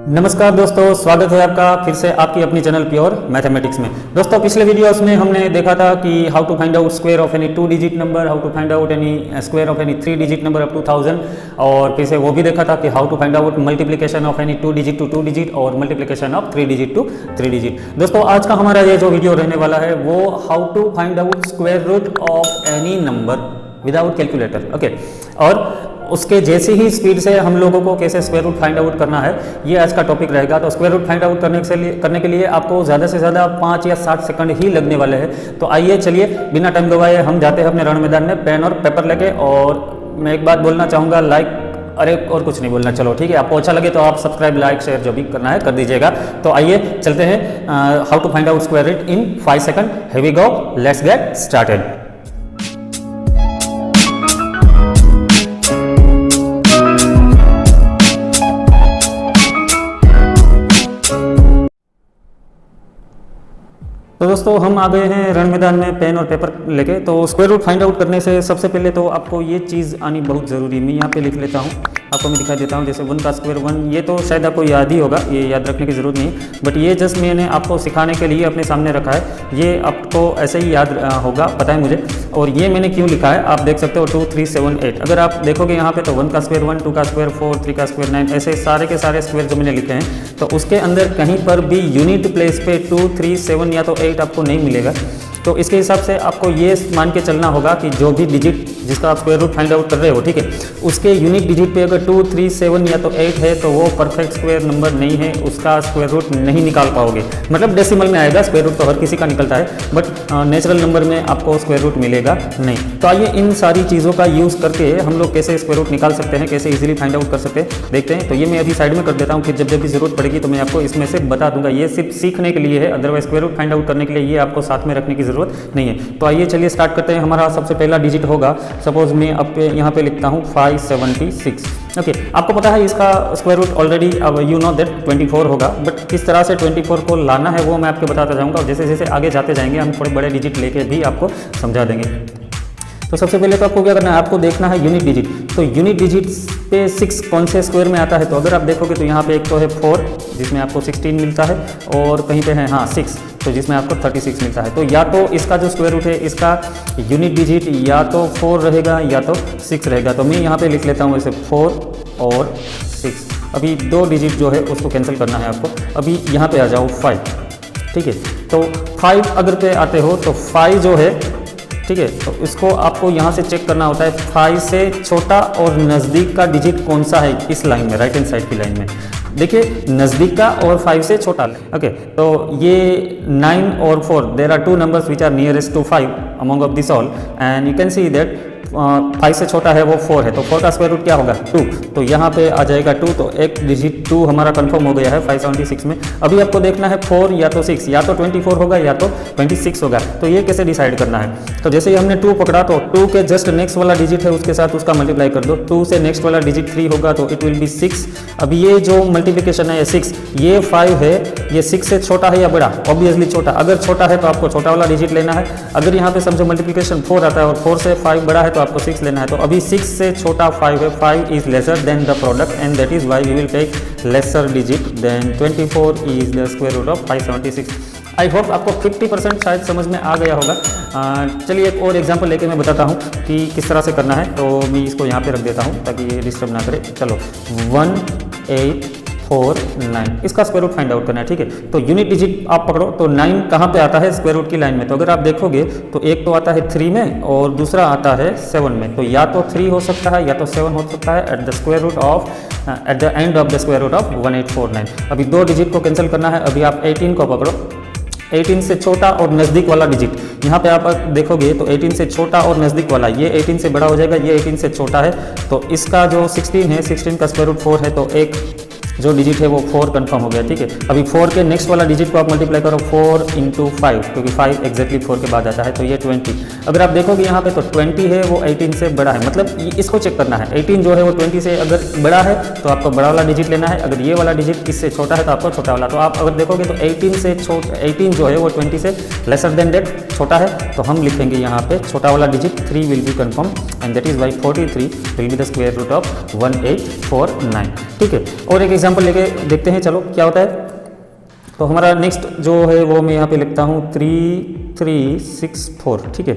नमस्कार दोस्तों, स्वागत है आपका फिर से आपकी अपनी चैनल प्योर मैथमेटिक्स में। दोस्तों पिछले वीडियोस में हमने देखा था कि how to find out square of any 2 digit number, how to find out any square of any 3 digit number up to 1000, और फिर से वो भी देखा था कि how to find out multiplication of any 2 digit to 2 digit और multiplication of 3 digit to 3 digit. दोस्तों आज का हमारा ये जो वीडियो रहने वाला है वो how to find out square root of any number without calculator. Okay, और उसके जैसी ही स्पीड से हम लोगों को कैसे स्क्वायर रूट फाइंड आउट करना है, ये आज का टॉपिक रहेगा। तो स्क्वायर रूट फाइंड आउट करने के लिए आपको ज़्यादा से ज़्यादा 5 या 7 सेकंड ही लगने वाले हैं। तो आइए चलिए बिना टाइम गवाए हम जाते हैं अपने रण मैदान में पेन और पेपर लेके। और मैं एक बात बोलना चाहूँगा, अरे और कुछ नहीं बोलना, चलो ठीक है। आपको अच्छा लगे तो आप सब्सक्राइब, लाइक, शेयर जो भी करना है कर दीजिएगा। तो आइए चलते हैं how to find out square root in 5 second. Here we go, let's get started. तो दोस्तों हम आ गए हैं रण मैदान में पेन और पेपर लेके। तो स्क्वायर रूट फाइंड आउट करने से सबसे पहले तो आपको ये चीज़ आनी बहुत ज़रूरी है। मैं यहाँ पे लिख लेता हूँ, आपको मैं दिखा देता हूँ। जैसे 1 का स्क्वायर 1, ये तो शायद आपको याद ही होगा, ये याद रखने की ज़रूरत नहीं, बट ये जस्ट मैंने आपको सिखाने के लिए अपने सामने रखा है। ये आपको ऐसे ही याद होगा, पता है मुझे। और ये मैंने क्यों लिखा है आप देख सकते हो, 2 3 7 8। अगर आप देखोगे यहाँ पे तो 1 का स्क्वायर 1, 2 का स्क्वायर 4, 3 का स्क्वायर 9, ऐसे सारे के सारे स्क्वायर जो मैंने लिखे हैं, तो उसके अंदर कहीं पर भी यूनिट प्लेस पे 2 3 7 या तो 8 आपको नहीं मिलेगा। तो इसके हिसाब से आपको ये मान के चलना होगा कि जो भी डिजिट जिसका आप स्क्वायर रूट फाइंड आउट कर रहे हो, ठीक है, उसके यूनिट डिजिट पे अगर 2 3 7 या तो 8 है तो वो परफेक्ट स्क्वायर नंबर नहीं है, उसका स्क्वायर रूट नहीं निकाल पाओगे। मतलब डेसिमल में आएगा, स्क्वायर रूट तो हर किसी का निकलता है, बट नेचुरल नंबर में आपको स्क्वायर रूट मिलेगा नहीं। तो आइए इन सारी चीज़ों का यूज़ करके हम लोग कैसे स्क्वायर रूट निकाल सकते हैं, कैसे इजीली फाइंड आउट कर सकते हैं, देखते हैं। तो ये मैं अभी साइड में कर देता हूँ, फिर जब भी जरूरत पड़ेगी तो मैं आपको इसमें से बता दूंगा। ये सिर्फ सीखने के लिए है, otherwise square root find out करने के लिए ये आपको साथ में रखने की जरूरत नहीं है। तो आइए चलिए स्टार्ट करते हैं। हमारा सबसे पहला डिजिट होगा, सपोज मैं अब यहाँ पे लिखता हूँ 576। ओके, आपको पता है इसका स्क्वायर रूट ऑलरेडी, अब यू नो दैट 24 होगा, बट किस तरह से 24 को लाना है वो मैं आपको बताता जाऊँगा। और जैसे जैसे आगे जाते जाएंगे हम थोड़े बड़े डिजिट लेके भी आपको समझा देंगे। तो सबसे पहले तो आपको क्या करना है, आपको देखना है यूनिट डिजिट। तो यूनिट डिजिट पे 6 कौन से स्क्वायर में आता है, तो अगर आप देखोगे तो यहाँ पे एक तो है 4 जिसमें आपको 16 मिलता है, और कहीं पे है 6 तो जिसमें आपको 36 मिलता है। तो या तो इसका जो स्क्वायर रूट है इसका यूनिट डिजिट या तो 4 रहेगा या तो 6 रहेगा। तो मैं यहाँ पे लिख लेता हूँ ऐसे 4 और 6। अभी 2 डिजिट जो है उसको कैंसिल करना है आपको। अभी यहाँ पे आ जाओ 5, ठीक है। तो 5 अगर पे आते हो तो 5 जो है, ठीक है, तो इसको आपको यहाँ से चेक करना होता है 5 से छोटा और नज़दीक का डिजिट कौन सा है इस लाइन में, राइट हैंड साइड की लाइन में। देखिए नज़दीक का और 5 से छोटा। ओके, तो ये 9 और 4, there are 2 numbers which are nearest to 5 among of this all, and you can see that 5 से छोटा है वो 4 है। तो 4 का स्क्वायर रूट क्या होगा, 2। तो यहाँ पे आ जाएगा 2, तो एक डिजिट 2 हमारा कंफर्म हो गया है 576 में। अभी आपको देखना है 4 या तो 6, या तो 24 होगा या तो 26 होगा। तो ये कैसे डिसाइड करना है, तो जैसे ही हमने 2 पकड़ा तो 2 के जस्ट नेक्स्ट वाला डिजिट है उसके साथ उसका मल्टीप्लाई कर दो। 2 से नेक्स्ट वाला डिजिट 3 होगा तो इट विल बी 6। अब ये जो मल्टीप्लिकेशन है 6, ये 5 है, ये 6 से छोटा है या बड़ा, ऑब्वियसली छोटा। अगर छोटा है तो आपको छोटा वाला डिजिट लेना है। अगर यहाँ पे समझो मल्टीप्लिकेशन 4 आता है और 4 से 5 बड़ा है तो आपको 6 लेना है। तो अभी 6 से छोटा 5 है, 5 is lesser than the product, and that is why we will take lesser digit then 24 is the square root of 576। I hope आपको 50% शायद समझ में आ गया होगा। चलिए एक और एग्जांपल लेके मैं बताता हूँ कि किस तरह से करना है। तो मैं इसको यहाँ पे रख देता हूँ ताकि ये डिस्टर्ब ना करे। चलो 1849 इसका स्क्वायर रूट फाइंड आउट करना है, ठीक है। तो यूनिट डिजिट आप पकड़ो, तो 9 कहाँ पे आता है स्क्वायर रूट की लाइन में, तो अगर आप देखोगे तो एक तो आता है 3 में और दूसरा आता है 7 में। तो या तो 3 हो सकता है या तो 7 हो सकता है at the square root of at the end of the square root of 1849। अभी 2 डिजिट को कैंसिल करना है। अभी आप 18 को पकड़ो, 18 से छोटा और नज़दीक वाला डिजिट, यहाँ पे आप देखोगे तो 18 से छोटा और नज़दीक वाला, ये 18 से बड़ा हो जाएगा, ये 18 से छोटा है। तो इसका जो 16 है, 16 का स्क्वायर रूट 4 है, तो एक जो डिजिट है वो 4 कंफर्म हो गया, ठीक है। अभी 4 के नेक्स्ट वाला डिजिट को आप मल्टीप्लाई करो 4 × 5, क्योंकि 5 एग्जैक्टली 4 के बाद आता है, तो ये 20। अगर आप देखोगे यहाँ पे तो 20 है वो 18 से बड़ा है, मतलब इसको चेक करना है। 18 जो है वो 20 से अगर बड़ा है तो आपको बड़ा वाला डिजिट लेना है, अगर ये वाला डिजिट इससे छोटा है तो आपको छोटा वाला। तो आप अगर देखोगे तो 18 जो है वो 20 से लेसर देन दैट छोटा है, तो हम लिखेंगे यहाँ पे छोटा वाला digit 3 will be confirm, and that is why 43 will be the square root of 1849, ठीक है। और एक एग्जांपल लेके देखते हैं, चलो क्या होता है। तो हमारा नेक्स्ट जो है वो मैं यहाँ पे लिखता हूँ 3364, ठीक है।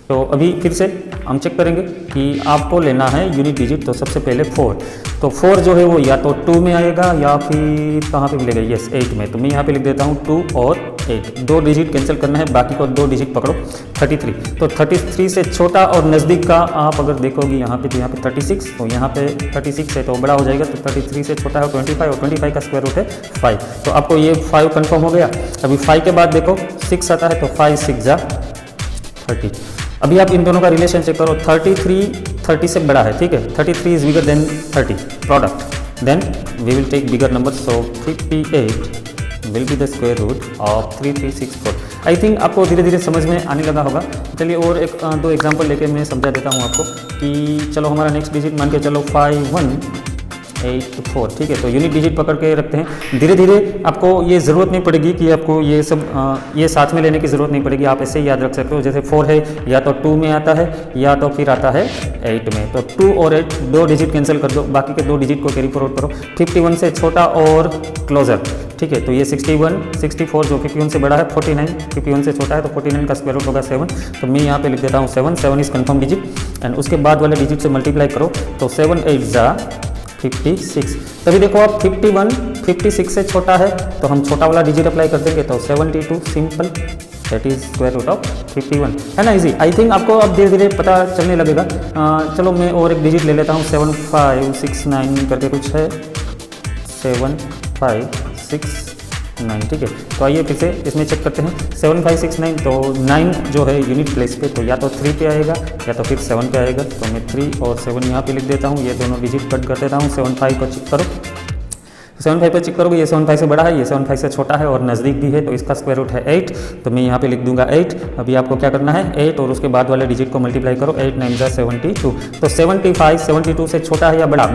तो अभी फिर से हम चेक करेंगे कि आपको लेना है यूनिट डिजिट, तो सबसे पहले 4। तो 4 जो है वो या तो 2 में आएगा या फिर कहाँ पे मिलेगा, यस 8 में। तो मैं यहाँ पे लिख देता हूँ 2 और 8, 2 डिजिट कैंसिल करना है, बाकी को 2 डिजिट पकड़ो। 33, तो 33 से छोटा और नज़दीक का आप अगर देखोगे यहाँ पे, तो यहाँ पे 36, तो यहाँ पे 36 है तो बड़ा हो जाएगा। तो 33 से छोटा है 25, और 25 का स्क्वायर रूट है 5। तो आपको ये 5 कन्फर्म हो गया। अभी 5 के बाद देखो 6 आता है, तो 5 6 जा 30। अभी आप इन दोनों का रिलेशन चेक करो। 33 30 से बड़ा है, ठीक है। 33 is bigger than 30 product, then we will take bigger number. So 58 will be the square root of 3364। I think आपको धीरे धीरे समझ में आने लगा होगा। चलिए और एक 2 एग्जांपल लेके मैं समझा देता हूँ आपको कि चलो हमारा नेक्स्ट डिजिट मान के चलो 5184, ठीक है। तो यूनिट डिजिट पकड़ के रखते हैं। धीरे धीरे आपको ये ज़रूरत नहीं पड़ेगी कि आपको ये सब ये साथ में लेने की ज़रूरत नहीं पड़ेगी, आप ऐसे ही याद रख सकते हो। जैसे 4 है या तो 2 में आता है या तो फिर आता है 8 में। तो 2 और 8 2 डिजिट कैंसिल कर दो, बाकी के 2 डिजिट को कैरी फॉरवर्ड करो। 51 से छोटा और क्लोजर, ठीक है। तो ये 61 64 जो 51 से बड़ा है 49, 51 से छोटा है तो 49 का स्क्वायर रूट होगा 7। तो मैं यहाँ पे लिख देता हूँ 7 इज कन्फर्म डिजिट, एंड उसके बाद वाले डिजिट से मल्टीप्लाई करो। तो 7 8 जा 56। तभी देखो आप 51 56 से छोटा है तो हम छोटा वाला डिजिट अप्लाई कर देंगे, तो 72 simple, that is square root of 51, है ना। इजी। आई थिंक आपको अब धीरे धीरे पता चलने लगेगा। चलो मैं और एक डिजिट ले लेता हूँ, 7569 करके कुछ है, 7569, ठीक है। तो आइए फिर से इसमें चेक करते हैं। 7569, तो 9 जो है यूनिट प्लेस पे, तो या तो 3 पे आएगा या तो फिर 7 पे आएगा। तो मैं 3 और 7 यहाँ पे लिख देता हूँ, ये दोनों डिजिट कट कर देता हूँ। 75 को चेक करो, 75 पे चेक करोगे, ये 75 से बड़ा है, ये 75 से छोटा है और नज़दीक भी है, तो इसका स्क्वायर रूट है 8। तो मैं यहाँ पे लिख दूंगा 8। अभी आपको क्या करना है, 8 और उसके बाद वाले डिजिट को मल्टीप्लाई करो, 8 9 जा 72। तो 75 72 से छोटा है या बड़ा,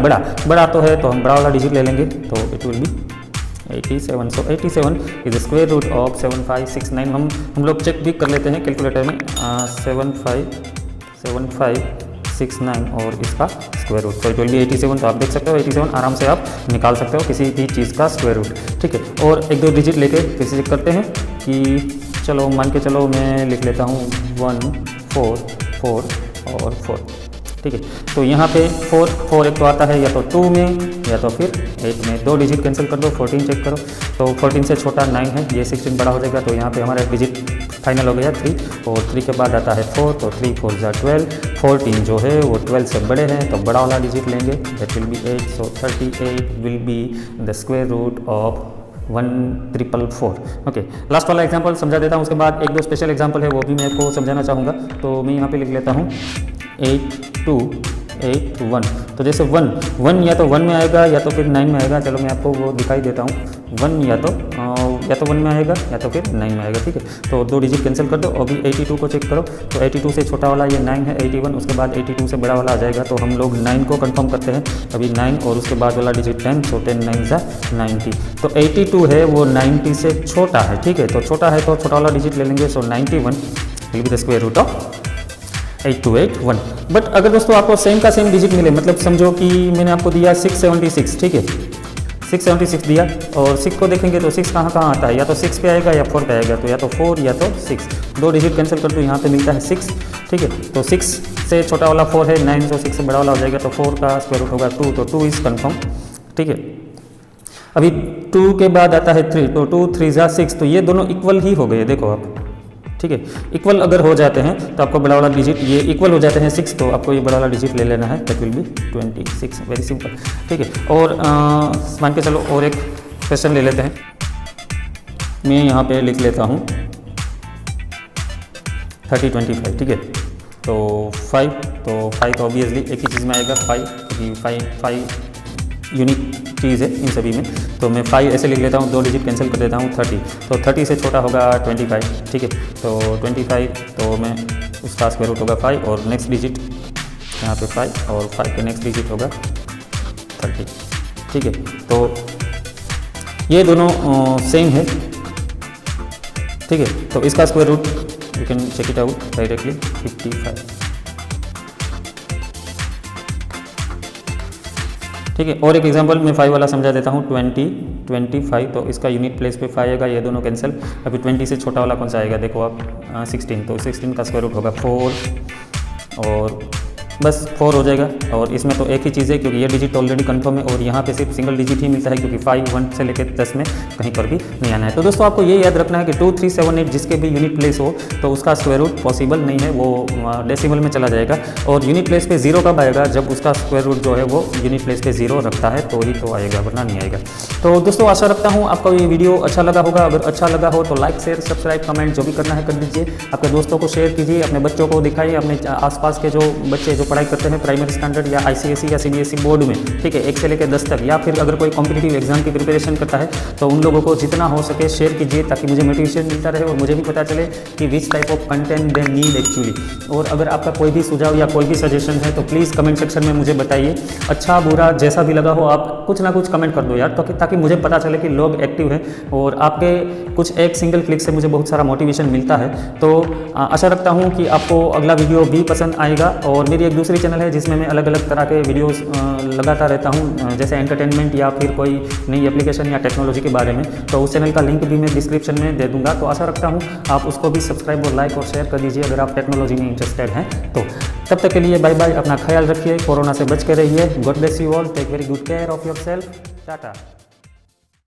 बड़ा तो है, तो हम बड़ा वाला डिजिट ले लेंगे, तो it will be 87। So 87 is the square root of 7569। हम लोग चेक भी कर लेते हैं कैलकुलेटर में, 7569 और इसका स्क्वायर रूट, तो इट विल बी 87। तो आप देख सकते हो 87 आराम से आप निकाल सकते हो किसी भी चीज़ का स्क्वायर रूट, ठीक है। और एक दो डिजिट लेके फिर से चेक करते हैं कि चलो मान के चलो मैं लिख लेता हूँ 1 4 4 और 4, ठीक है। तो यहाँ पे 4 एक तो आता है या तो 2 में या तो फिर 8 में। 2 डिजिट कैंसिल कर दो, 14 चेक करो, तो 14 से छोटा 9 है, ये 16 बड़ा हो जाएगा। तो यहाँ पे हमारा एक डिजिट फाइनल हो गया 3, और 3 के बाद आता है 4, तो 3 4 जा 12। 14 जो है वो 12 से बड़े हैं, तो बड़ा वाला डिजिट लेंगे, that will be 8। So 38 will be the square root of 1444। Okay, last वाला एग्जांपल समझा देता हूँ, उसके बाद एक दो स्पेशल एग्जांपल है वो भी मैं आपको समझाना चाहूँगा। तो मैं यहाँ पे लिख लेता हूँ 8281। तो जैसे 1 या तो 1 में आएगा या तो फिर 9 में आएगा। चलो मैं आपको वो दिखाई देता हूँ, 1 या तो 1 में आएगा या तो फिर 9 में आएगा, ठीक है। तो 2 डिजिट कैंसिल कर दो। अभी 82 को चेक करो, तो 82 से छोटा वाला ये 9 है, 81, उसके बाद 82 से बड़ा वाला आ जाएगा। तो हम लोग 9 को कंफर्म करते हैं। अभी 9 और उसके बाद वाला डिजिट 10, तो 10 9 जा 90। तो 82 है वो 90 से छोटा है, ठीक है। तो छोटा है तो छोटा वाला डिजिट ले लेंगे। So 91 will be the square root of 8281। But अगर दोस्तों आपको सेम का सेम डिजिट मिले, मतलब समझो कि मैंने आपको दिया 676, ठीक है, 676 दिया, और 6 को देखेंगे तो 6 कहाँ आता है, या तो 6 पे आएगा या 4 पे आएगा, तो या तो 4 या तो 6। 2 डिजिट कैंसिल कर दो, यहाँ पे मिलता है 6, ठीक है। तो 6 से छोटा वाला 4 है, 9 तो 6 से बड़ा वाला हो जाएगा, तो 4 का स्क्वायर रूट होगा 2, तो 2 इज कन्फर्म, ठीक है। अभी 2 के बाद आता है 3, तो 2 3 जा 6, तो ये दोनों इक्वल ही हो गए, देखो आप, ठीक है। इक्वल अगर हो जाते हैं तो आपको बड़ा वाला डिजिट, ये इक्वल हो जाते हैं 6, तो आपको ये बड़ा वाला डिजिट ले लेना है, that will B 26, very simple, ठीक है। और मान के चलो और एक क्वेश्चन ले लेते हैं। मैं यहाँ पे लिख लेता हूँ 3025, ठीक है। तो 5 तो ऑब्वियसली एक ही चीज़ में आएगा 5, क्योंकि 5 यूनिक चीज़ है इन सभी में। तो मैं 5 ऐसे लिख लेता हूँ, 2 डिजिट कैंसिल कर देता हूँ 30। तो 30 से छोटा होगा 25, ठीक है। तो 25 तो मैं उसका स्क्वायर रूट होगा 5, और नेक्स्ट डिजिट यहाँ पे 5, और 5 के नेक्स्ट डिजिट होगा 30, ठीक है। तो ये दोनों सेम है, ठीक है। तो इसका square root you can check it out directly, 55, ठीक है। और एक एग्जांपल मैं 5 वाला समझा देता हूँ, 20, 25, तो इसका यूनिट प्लेस पे 5 आएगा, ये दोनों कैंसिल। अभी 20 से छोटा वाला कौन सा आएगा, देखो आप 16, तो 16 का स्क्वायर रूट होगा 4 और बस 4 हो जाएगा। और इसमें तो एक ही चीज़ है क्योंकि ये डिजिट ऑलरेडी कंफर्म है और यहाँ पे सिर्फ सिंगल डिजिट ही मिलता है क्योंकि 5, 1 से लेकर 10 में कहीं पर भी नहीं आना है। तो दोस्तों आपको ये याद रखना है कि 2, 3, 7, 8 जिसके भी यूनिट प्लेस हो तो उसका स्क्वायर रूट पॉसिबल नहीं है, वो डेसिमल में चला जाएगा। और यूनिट प्लेस पे 0 कब आएगा, जब उसका स्क्वायर रूट जो है वो यूनिट प्लेस पे 0 रखता है तो ही तो आएगा, वरना नहीं आएगा। तो दोस्तों आशा रखता हूँ आपको ये वीडियो अच्छा लगा होगा। अगर अच्छा लगा हो तो लाइक, शेयर, सब्सक्राइब, कमेंट जो भी करना है कर दीजिए। आपके दोस्तों को शेयर कीजिए, अपने बच्चों को दिखाइए, अपने आसपास के जो बच्चे जो पढ़ाई करते हैं प्राइमरी स्टैंडर्ड या ICSE या CBSE बोर्ड में, ठीक है, 1 से लेकर 10 तक, या फिर अगर कोई कॉम्पिटिटिव एग्जाम की प्रिपरेशन करता है तो उन लोगों को जितना हो सके शेयर कीजिए ताकि मुझे मोटिवेशन मिलता रहे और मुझे भी पता चले कि which type of content they need actually. और अगर आपका कोई भी सुझाव या कोई भी सजेशन है तो प्लीज़ कमेंट सेक्शन में मुझे बताइए। अच्छा बुरा जैसा भी लगा हो आप कुछ ना कुछ कमेंट कर दो यार, ताकि मुझे पता चले कि लोग एक्टिव हैं और आपके कुछ एक सिंगल क्लिक से मुझे बहुत सारा मोटिवेशन मिलता है। तो आशा रखता हूँ कि आपको अगला वीडियो भी पसंद आएगा। और मेरी एक दूसरी चैनल है जिसमें मैं अलग अलग तरह के वीडियोस लगाता रहता हूँ, जैसे एंटरटेनमेंट या फिर कोई नई एप्लीकेशन या टेक्नोलॉजी के बारे में, तो उस चैनल का लिंक भी मैं डिस्क्रिप्शन में दे दूंगा। तो आशा रखता हूँ आप उसको भी सब्सक्राइब और लाइक और शेयर कर दीजिए अगर आप टेक्नोलॉजी में इंटरेस्टेड हैं तो। तब तक के लिए बाय बाय, अपना ख्याल रखिए, कोरोना से बच के रहिए। God bless you all, take very good care of yourself, Tata.